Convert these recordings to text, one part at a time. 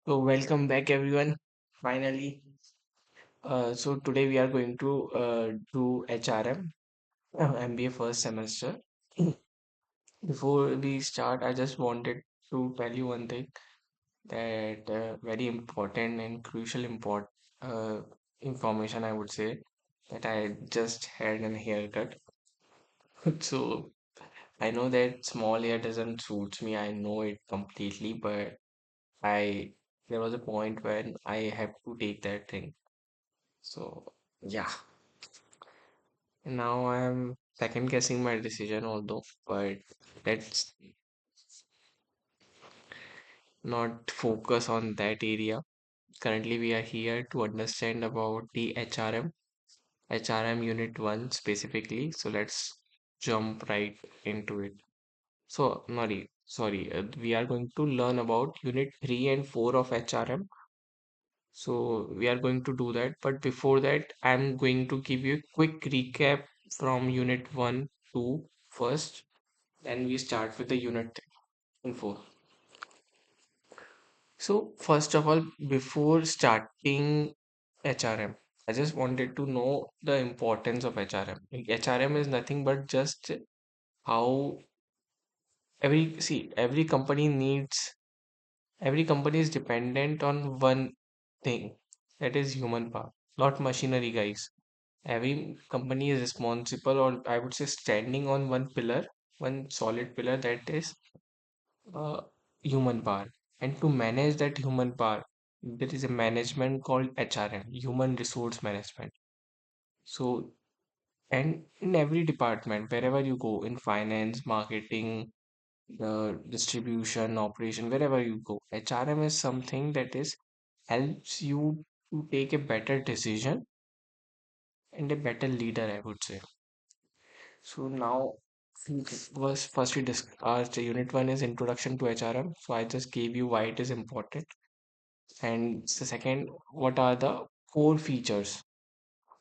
So welcome back everyone. Finally, so today we are going to do HRM MBA first semester. Before we start, I just wanted to tell you one thing that very important and crucial uh, information I would say that I just had an haircut. So I know that small hair doesn't suits me. I know it completely, but I there was a point when I have to take that thing. So yeah, now I'm second guessing my decision, although, but let's not focus on that area. Currently, we are here to understand about the HRM Unit 1 specifically. So let's jump right into it. So, sorry, we are going to learn about Unit 3 and 4 of HRM. So we are going to do that. But before that, I'm going to give you a quick recap from Unit 1 to first. Then we start with the Unit and 4. So first of all, before starting HRM, I just wanted to know the importance of HRM. HRM is nothing but just how every company is dependent on one thing, that is human power, not machinery, guys. Every company is responsible, or I would say standing on one pillar, one solid pillar, that is uh, human power. And to manage that human power, there is a management called HRM, human resource management. So, and in every department, wherever you go, in finance, marketing, distribution, operation, wherever you go, HRM is something that is helps you to take a better decision and a better leader, I would say. So now was first we discussed unit one is introduction to HRM. So I just gave you why it is important. And the second, what are the core features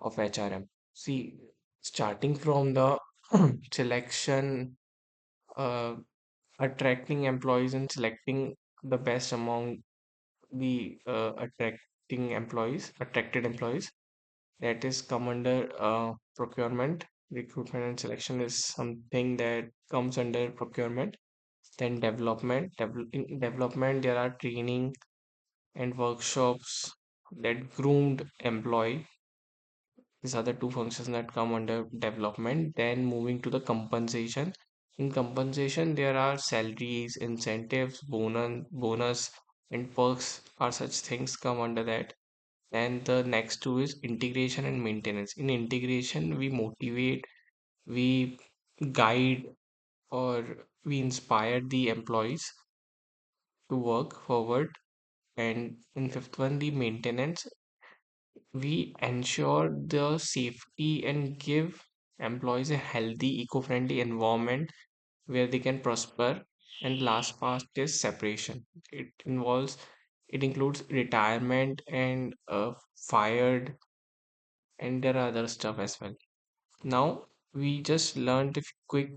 of HRM? See, starting from the selection, uh, attracting employees and selecting the best among the attracted employees, that is come under procurement. Recruitment and selection is something that comes under procurement. Then in development there are training and workshops that groomed employee. These are the two functions that come under development. Then moving to the compensation. In compensation there are salaries, incentives, bonus and perks are such things come under that. And the next two is integration and maintenance. In integration, we motivate, we guide, or we inspire the employees to work forward. And in fifth one, the maintenance, we ensure the safety and give employees a healthy, eco-friendly environment where they can prosper. And last part is separation. It includes retirement and fired, and there are other stuff as well. Now we just learned a quick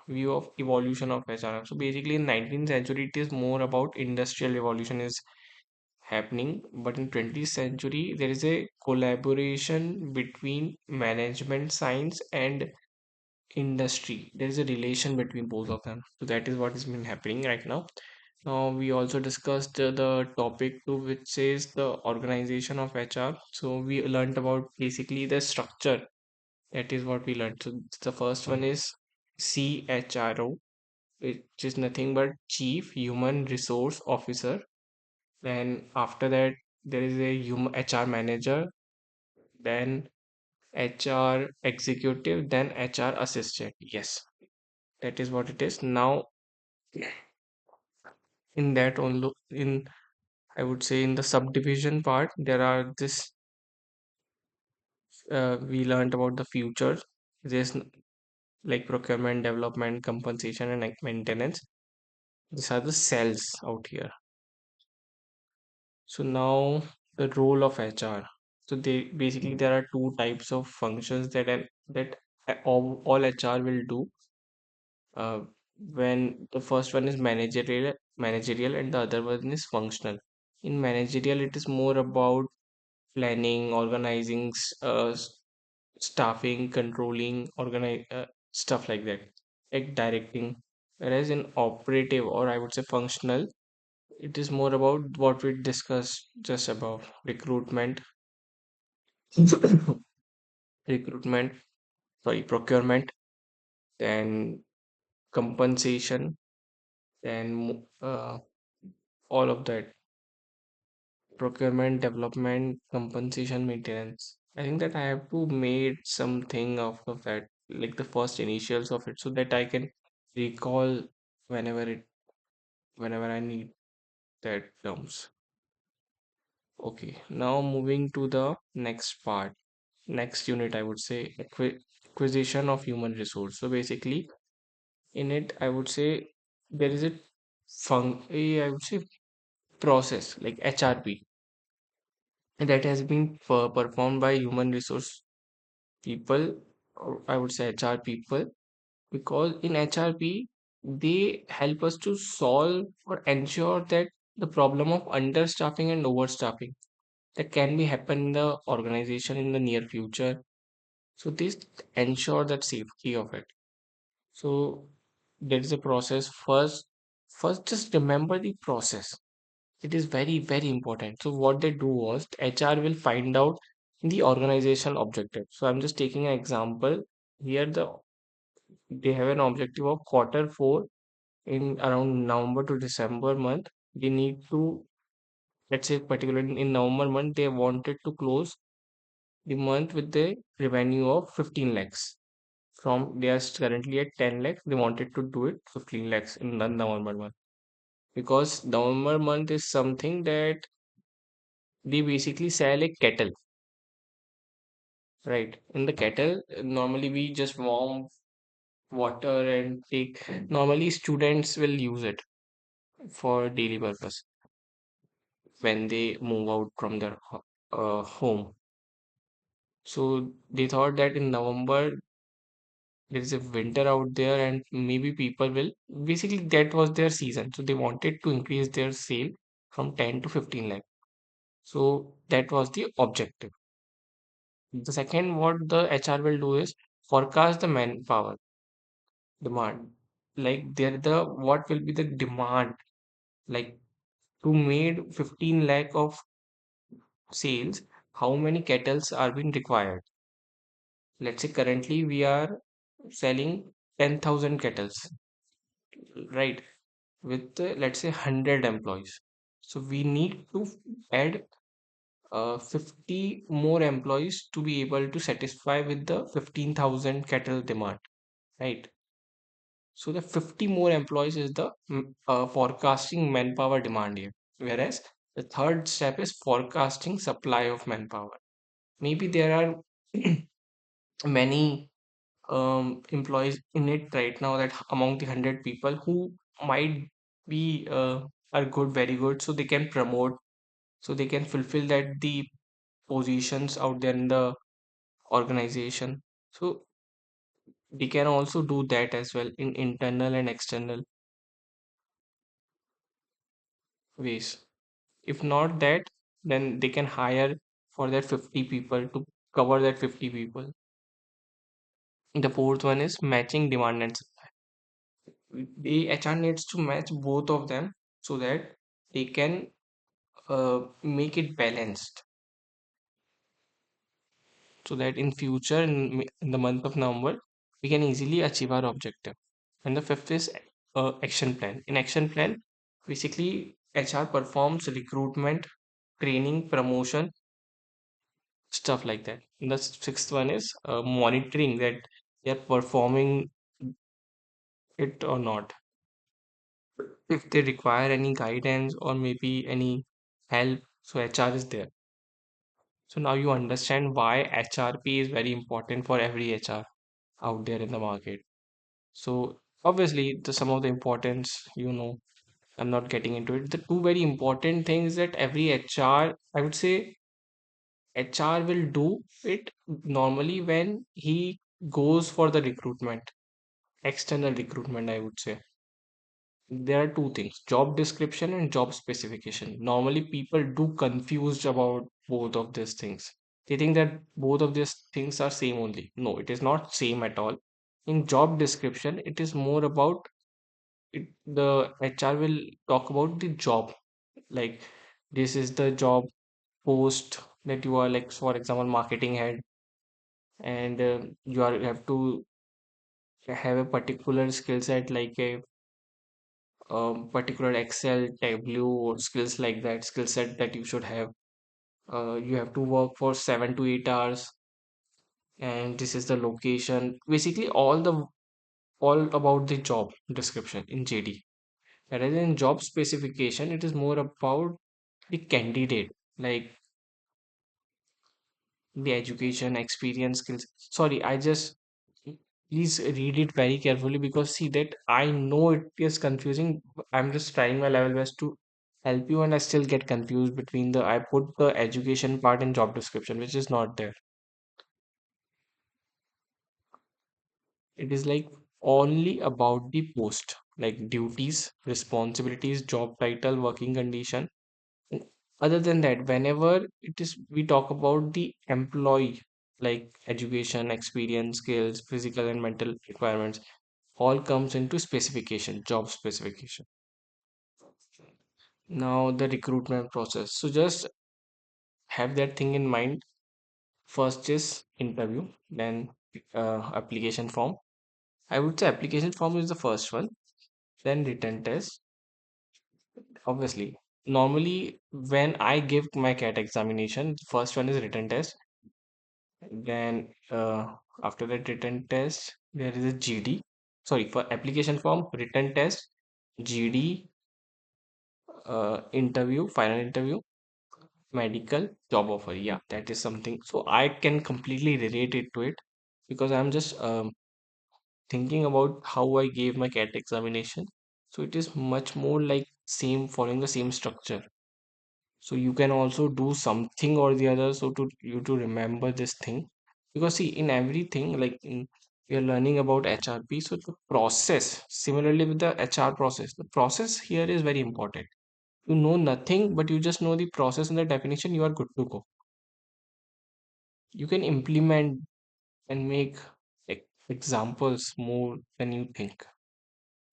view of evolution of HRM. So basically in 19th century it is more about industrial revolution is happening, but in 20th century there is a collaboration between management science and industry. There is a relation between both of them. So that is what has been happening right now. Now we also discussed the topic two, which says the organization of HR. So we learned about basically the structure. That is what we learned. So the first one is CHRO, which is nothing but Chief Human Resource Officer. Then after that, there is a human HR manager, then HR executive, then HR assistant. Yes, that is what it is. Now, in that only in I would say in the subdivision part, there are this we learned about the future. There's like procurement, development, compensation, and like maintenance. These are the cells out here. So now the role of HR. So they basically there are two types of functions that all HR will do. When the first one is managerial and the other one is functional. In managerial, it is more about planning, organizing, staffing, controlling, organize stuff like that, like directing. Whereas in operative, or I would say functional, it is more about what we discussed just above: recruitment, recruitment, sorry, procurement, then compensation, then all of that: procurement, development, compensation, maintenance. I think that I have to make something of that, like the first initials of it, so that I can recall whenever it whenever I need that terms. Okay, now moving to the next part, next unit, I would say acquisition of human resource. So basically, in it, I would say there is I would say process like HRP that has been performed by human resource people, or I would say HR people, because in HRP they help us to solve or ensure that the problem of understaffing and overstaffing that can be happen in the organization in the near future. So this ensure that safety of it. So there is a process. First just remember the process. It is very, very important. So what they do was HR will find out the organization objective. So I'm just taking an example. Here they have an objective of quarter 4 in around November to December month. They need to, let's say particularly in November month, they wanted to close the month with the revenue of 15 lakhs. From they are currently at 10 lakhs, they wanted to do it 15 lakhs in the November month. Because November month is something that they basically sell a kettle, right? In the kettle, normally we just warm water and take. Normally, students will use it for daily purpose when they move out from their home. So they thought that in November there is a winter out there and maybe people will basically that was their season. So they wanted to increase their sale from 10 to 15 lakh. So that was the objective. The second, what the HR will do is forecast the manpower demand. Like there the what will be the demand, like to made 15 lakh of sales, how many kettles are being required? Let's say currently we are selling 10,000 kettles, right? With let's say 100 employees. So we need to add 50 more employees to be able to satisfy with the 15,000 kettle demand, right? So the 50 more employees is the forecasting manpower demand here. Whereas the third step is forecasting supply of manpower. Maybe there are many employees in it right now, that among the 100 people who might be are good, very good, so they can promote, so they can fulfill that the positions out there in the organization. So they can also do that as well in internal and external ways. If not that, then they can hire for that 50 people to cover that 50 people. The fourth one is matching demand and supply. The HR needs to match both of them so that they can make it balanced, so that in future in the month of November we can easily achieve our objective. And the fifth is action plan. In action plan, basically HR performs recruitment, training, promotion, stuff like that. And the sixth one is monitoring that they are performing it or not. If they require any guidance or maybe any help, so HR is there. So now you understand why HRP is very important for every HR out there in the market. So obviously the some of the importance, I'm not getting into it. The two very important things that every HR, I would say HR will do it normally when he goes for the recruitment, external recruitment, I would say. there are two things: job description and job specification. Normally people do confused about both of these things. They think that both of these things are same only. No, it is not same at all. In job description it is more about it, the HR will talk about the job, like this is the job post that you are, like for example marketing head, and you have to have a particular skill set, like a particular Excel, Tableau, or skills like that, skill set that you should have. You have to work for 7 to 8 hours, and this is the location. Basically, all about the job description in JD. Whereas in job specification, it is more about the candidate, like the education, experience, skills. Sorry, I just please read it very carefully, because see that I know it is confusing. I'm just trying my level best to help you, and I still get confused between the I put the education part in job description, which is not there. It is like only about the post, like duties, responsibilities, job title, working condition. And other than that, whenever it is we talk about the employee, like education, experience, skills, physical and mental requirements, all comes into specification, job specification. Now the recruitment process. So just have that thing in mind. First is interview, then application form. I would say application form is the first one, then written test. Obviously, normally when I give my CAT examination, first one is written test. Then after that written test, there is a GD. Sorry, for application form, written test, GD, interview, final interview, medical, job offer. Yeah, that is something. So I can completely relate it to it, because I'm just thinking about how I gave my CAT examination. So it is much more like same, following the same structure. So you can also do something or the other, so to you to remember this thing. Because see, in everything, like we are learning about HRP, so the process, similarly with the HR process, the process here is very important. You know nothing, but you just know the process and the definition, you are good to go. You can implement and make examples more than you think.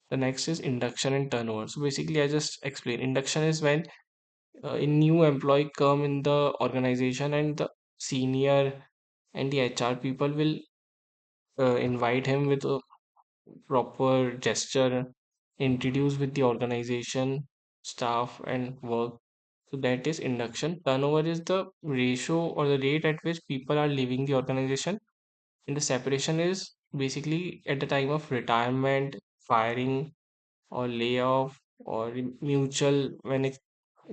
The next is induction and turnover. So basically, I just explained. Induction is when a new employee come in the organization, and the senior and the HR people will invite him with a proper gesture, introduce with the organization, staff, and work. So that is induction. Turnover is the ratio or the rate at which people are leaving the organization. And the separation is basically at the time of retirement, firing, or layoff, or mutual, when a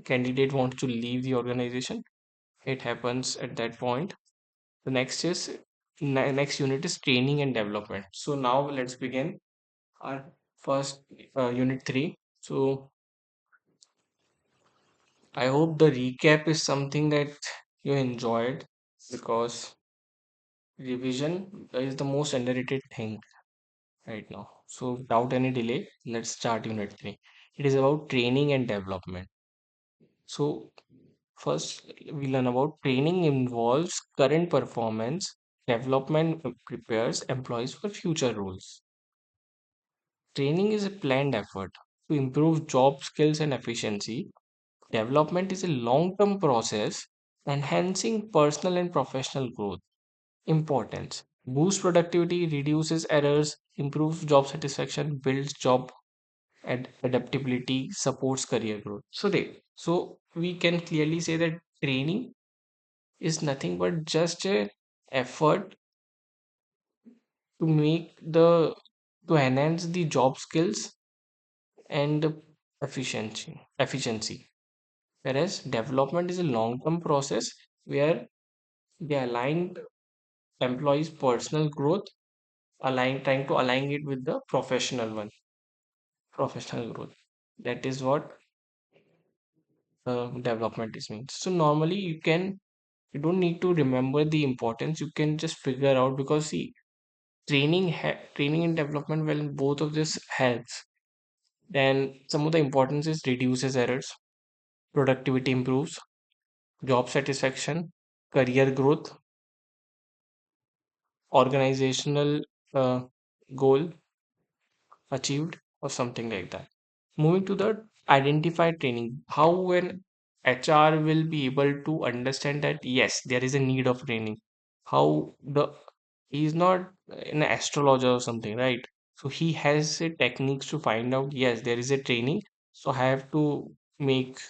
candidate wants to leave the organization. It happens at that point. The next is next unit is training and development. So now let's begin our first unit 3. So I hope the recap is something that you enjoyed, because revision is the most underrated thing right now. So without any delay, let's start unit 3. It is about training and development. So first we learn about training involves current performance, development prepares employees for future roles. Training is a planned effort to improve job skills and efficiency. Development is a long-term process enhancing personal and professional growth. Importance: boosts productivity, reduces errors, improves job satisfaction, builds job adaptability, supports career growth. So we can clearly say that training is nothing but just a effort to make the to enhance the job skills and the efficiency. Whereas development is a long term process where they align employees personal growth, align trying to align it with the professional growth. That is what development is means. So normally you don't need to remember the importance, you can just figure out, because see, training and development, well, both of this helps. Then some of the importance is reduces errors, productivity improves, job satisfaction, career growth, organizational uh, goal achieved, or something like that. Moving to the identify training, how an HR will be able to understand that yes, there is a need of training. How the He is not an astrologer or something, right? So he has a techniques to find out yes, there is a training. So I have to make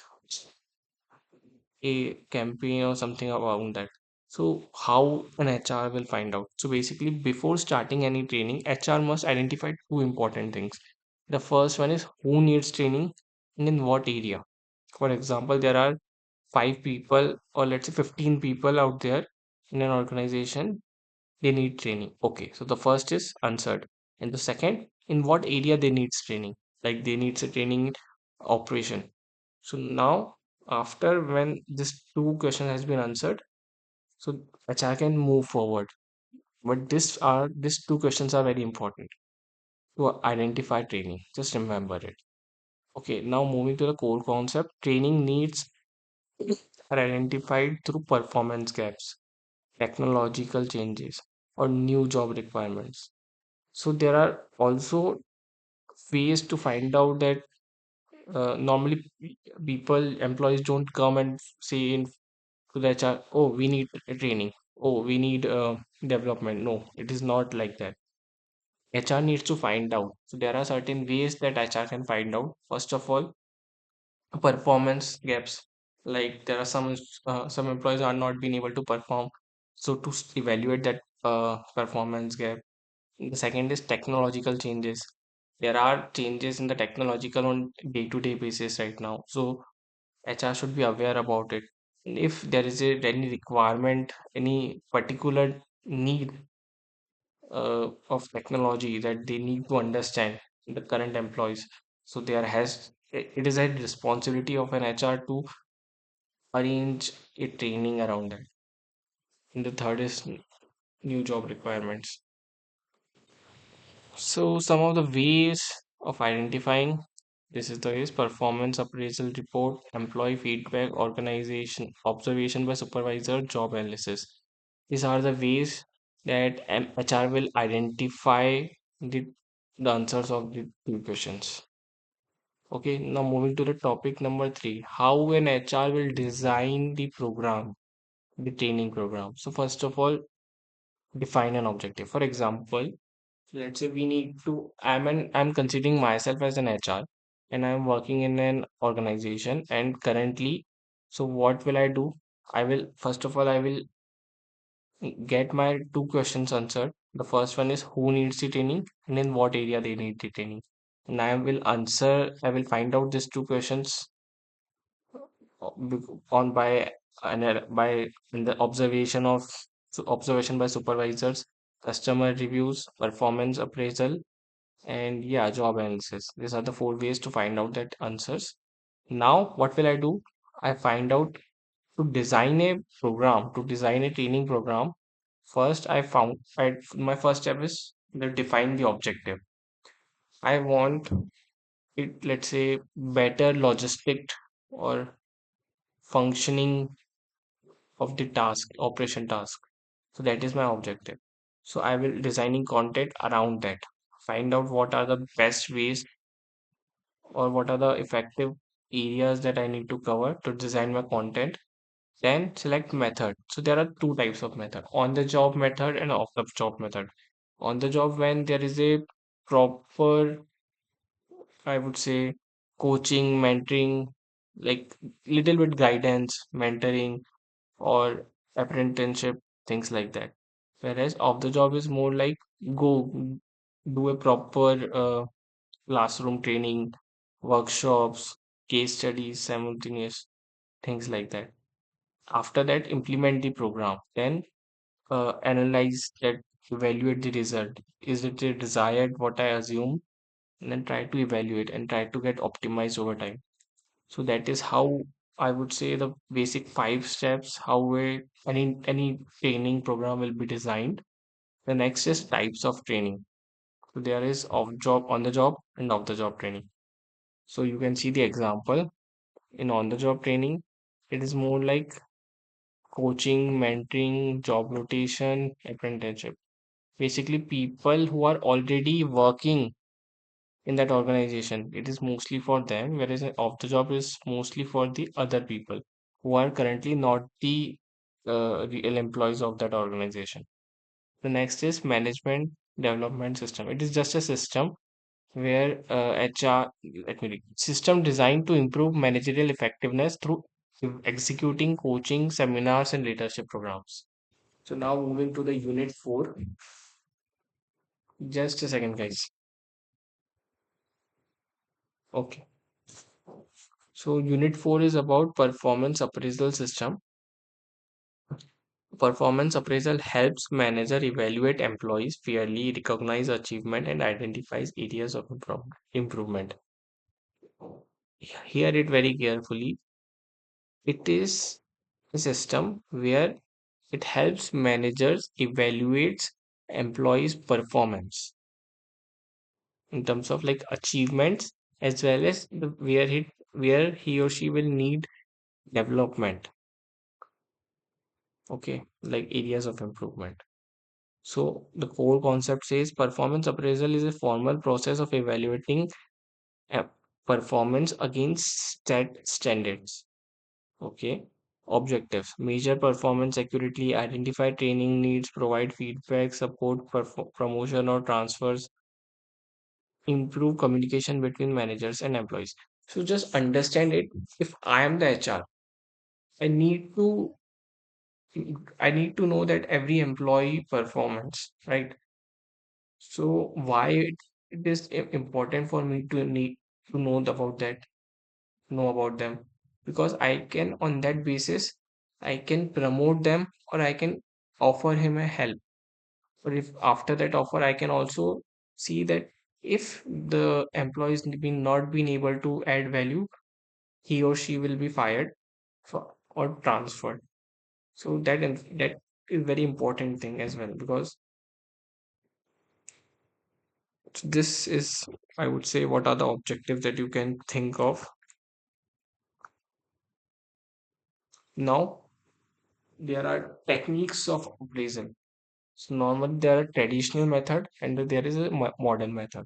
a campaign or something around that. So how an HR will find out? So basically, before starting any training, HR must identify two important things. The first one is who needs training and in what area. For example, there are five people or let's say 15 people out there in an organization. They need training. Okay, so the first is answered. And the second, in what area they needs training. Like they needs a training in operation. So now, after when this two question has been answered, so HR can move forward. But these two questions are very important to identify training. Just remember it. Okay, now moving to the core concept, training needs are identified through performance gaps, technological changes, or new job requirements. So there are also ways to find out that normally employees don't come and say in to the HR, oh, we need a training. Oh, we need development. No, it is not like that. HR needs to find out. So there are certain ways that HR can find out. First of all, performance gaps. Like there are some employees are not being able to perform. So to evaluate that performance gap. The second is technological changes. There are changes in the technological on day-to-day basis right now. So HR should be aware about it. If there is any requirement, any particular need of technology that they need to understand the current employees. So it is a responsibility of an HR to arrange a training around that. And the third is new job requirements. So some of the ways of identifying this is the ways performance appraisal report, employee feedback, organization, observation by supervisor, job analysis. These are the ways that HR will identify the answers of the two questions. Okay, now moving to the topic number three, how an HR will design the program, the training program. So first of all, define an objective. For example, let's say we need to I'm considering myself as an HR and I'm working in an organization and currently, so what will I do? I will first of all I will get my two questions answered. The first one is who needs the training and in what area they need the training. And I will find out these two questions on by in the observation by supervisors, customer reviews, performance appraisal, and yeah, job analysis. These are the four ways to find out that answers. Now, what will I do? I find out to design a training program. First, my first step is to define the objective. I want it, let's say, better logistic or functioning of the operation task. So that is my objective. So I will designing content around that. Find out what are the best ways or what are the effective areas that I need to cover to design my content. Then select method. So there are two types of method, on the job method and off the job method. On the job, when there is a proper, I would say, coaching, mentoring, like little bit guidance, mentoring, or apprenticeship, things like that. Whereas off the job is more like go do a proper classroom training, workshops, case studies, simultaneous things like that. After that, implement the program. Then analyze that, evaluate the result. Is it the desired what I assume? And then try to evaluate and try to get optimized over time. So that is how I would say the basic five steps how any training program will be designed. The next is types of training. So there is on the job and off the job training. So you can see the example in on-the-job training. It is more like coaching, mentoring, job rotation, apprenticeship. Basically, people who are already working in that organization, it is mostly for them, whereas off the job is mostly for the other people who are currently not the real employees of that organization. The next is management development system. It is just a system where HR, let me read, system designed to improve managerial effectiveness through executing coaching, seminars, and leadership programs. So now moving to the unit 4. Just a second, guys. Okay. So unit 4 is about performance appraisal system. Performance appraisal helps manager evaluate employees fairly, recognize achievement, and identifies areas of improvement. Hear it very carefully. It is a system where it helps managers evaluate employees' performance in terms of like achievements as well as where he or she will need development. Okay, like areas of improvement. So the core concept says performance appraisal is a formal process of evaluating a performance against set standards. Okay. Objectives: measure performance accurately, identify training needs, provide feedback, support promotion or transfers, improve communication between managers and employees. So just understand it. If I am the HR, I need to I need to know that every employee performance, right? So why it is important for me to need to know about them, because I can on that basis I can promote them or I can offer him a help. Or if after that offer I can also see that if the employees been not been able to add value, he or she will be fired or transferred. So that is very important thing as well, because this is, I would say, what are the objectives that you can think of. Now there are techniques of appraisal. So normally there are traditional method and there is a modern method.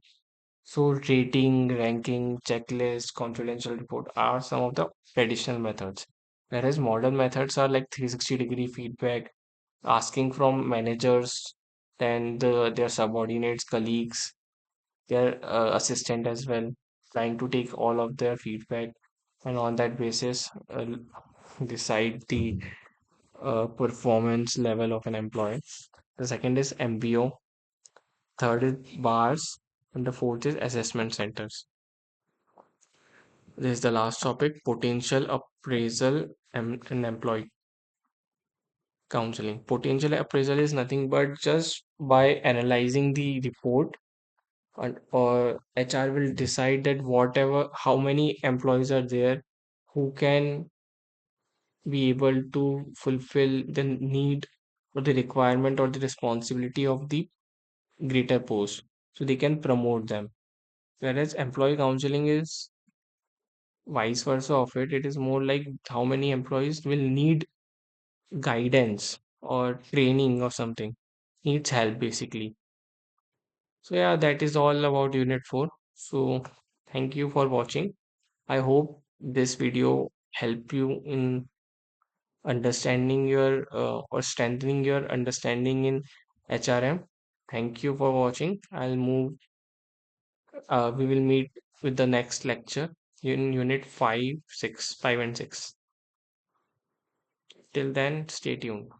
So rating, ranking, checklist, confidential report are some of the traditional methods. Whereas modern methods are like 360-degree feedback, asking from managers, then their subordinates, colleagues, their assistant as well, trying to take all of their feedback and on that basis decide the performance level of an employee. The second is MBO, third is bars, and the fourth is assessment centers. This is the last topic: potential appraisal and employee counseling. Potential appraisal is nothing but just by analyzing the report, and or HR will decide that whatever how many employees are there who can be able to fulfill the need or the requirement or the responsibility of the greater post, so they can promote them. Whereas employee counseling is vice versa of it. It is more like how many employees will need guidance or training or something, needs help basically. So yeah, that is all about unit 4. So thank you for watching. I hope this video help you in understanding your or strengthening your understanding in HRM. Thank you for watching. We will meet with the next lecture in unit 5, 6, 5 and 6. Till then, stay tuned.